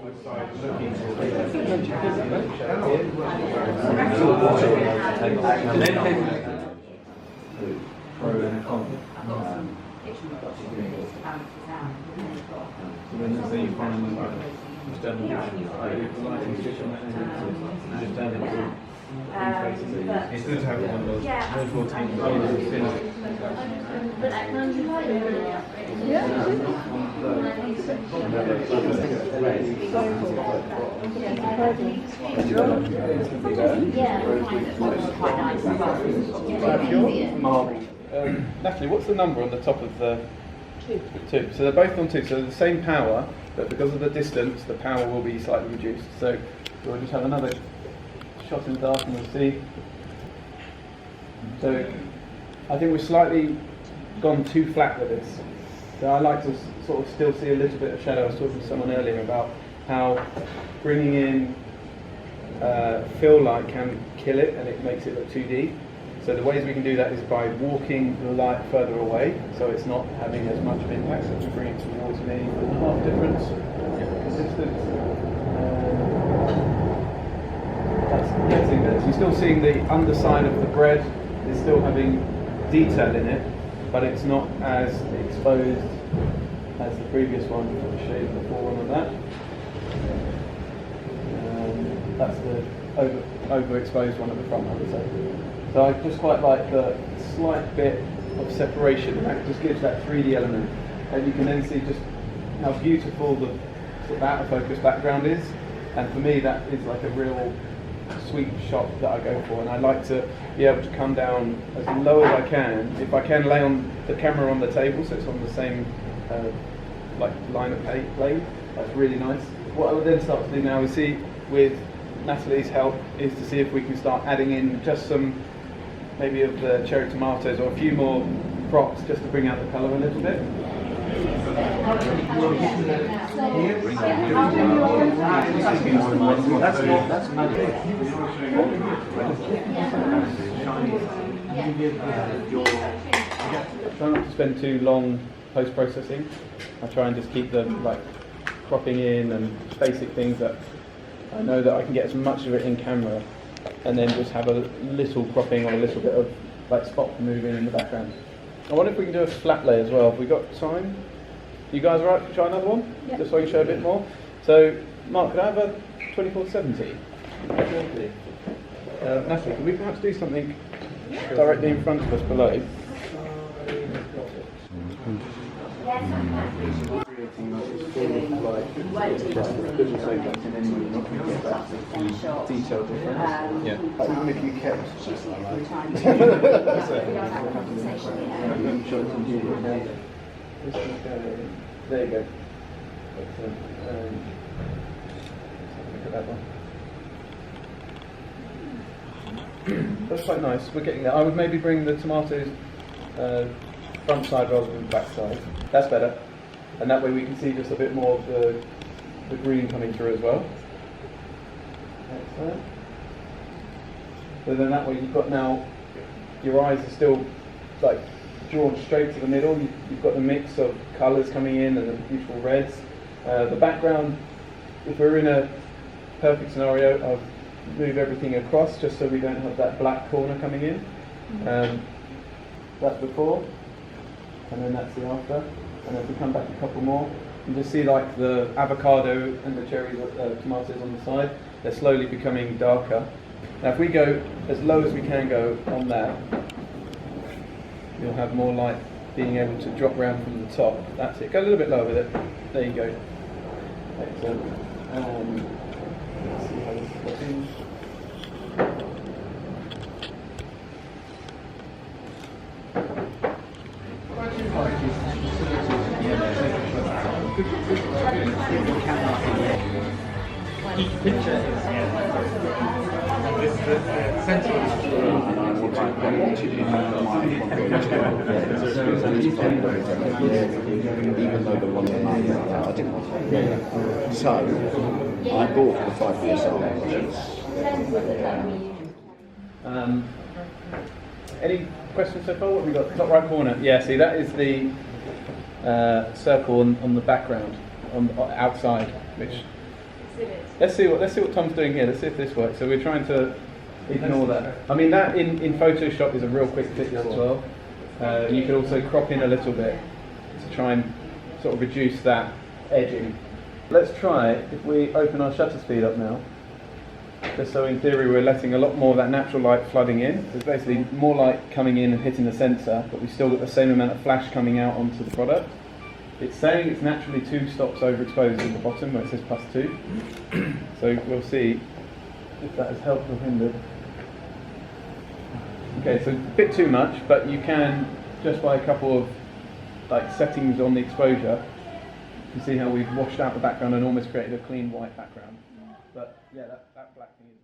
Pro and con. So when you say you find just done the lighting switch on that, just done it. It's good to have one of those visual teams. Natalie, what's the number on the top of the tube? So they're both on 2, so they're the same power, but because of the distance, the power will be slightly reduced. So we'll just have another shot in the dark and we'll see. So I think we've slightly gone too flat with this. So I like to sort of still see a little bit of shadow. I was talking to someone earlier about how bringing in fill light can kill it and it makes it look 2D. So the ways we can do that is by walking the light further away, so it's not having as much of an impact. So we bring it towards me, 1.5 difference, consistent. That's getting there. So you're still seeing the underside of the bread is still having detail in it, but it's not as exposed as the previous one. I'll show you the before one of that. That's the overexposed one at the front, I would say. So I just quite like the slight bit of separation. That just gives that 3D element, and you can then see just how beautiful the sort of out of focus background is. And for me, that is like a real sweet shot that I go for. And I like to be able to come down as low as I can. If I can lay on the camera on the table, so it's on the same like line of plane. That's really nice. What I would then start to do now is see with Natalie's help is to see if we can start adding in just some maybe of the cherry tomatoes or a few more props just to bring out the colour a little bit. That's magic. Try not to spend too long post-processing. I try and just keep the cropping in and basic things that I know that I can get as much of it in camera, and then just have a little cropping or a little bit of spot moving in the background. I wonder if we can do a flat lay as well. Have we got time? You guys alright to try another one? Yep. Just so I can show a bit more. So, Mark, could I have a 2470? Natalie, can we perhaps do something directly in front of us below? Detail difference. Yeah. Even if you kept there you go. Look at that one. That's quite nice. We're getting there. I would maybe bring the tomatoes front side rather than back side. That's better. And that way we can see just a bit more of the green coming through as well. Excellent. So then that way you've got now, your eyes are still drawn straight to the middle. You've got the mix of colours coming in and the beautiful reds. The background, if we're in a perfect scenario, I'll move everything across just so we don't have that black corner coming in. That's before, and then that's the after. And if we come back a couple more, you just see the avocado and the cherry tomatoes on the side, they're slowly becoming darker. Now if we go as low as we can go on that, you'll have more light being able to drop around from the top. That's it. Go a little bit lower with it. There you go. Excellent. Let's see how this looks. Even though the one that I didn't want to. So I bought the 5 Any questions so far? What have we got? Top right corner. Yeah, see that is the circle on the background, outside, which let's see what Tom's doing here. Let's see if this works. So we're trying to ignore that. I mean, that in Photoshop is a real quick fix as well. You can also crop in a little bit to try and sort of reduce that edging. Let's try it if we open our shutter speed up now. Just so in theory we're letting a lot more of that natural light flooding in. So it's basically more light coming in and hitting the sensor, but we've still got the same amount of flash coming out onto the product. It's saying it's naturally 2 stops overexposed at the bottom where it says +2. So we'll see if that has helped or hindered. Okay, so a bit too much, but you can, just by a couple of settings on the exposure, you can see how we've washed out the background and almost created a clean white background. But yeah, that black thing is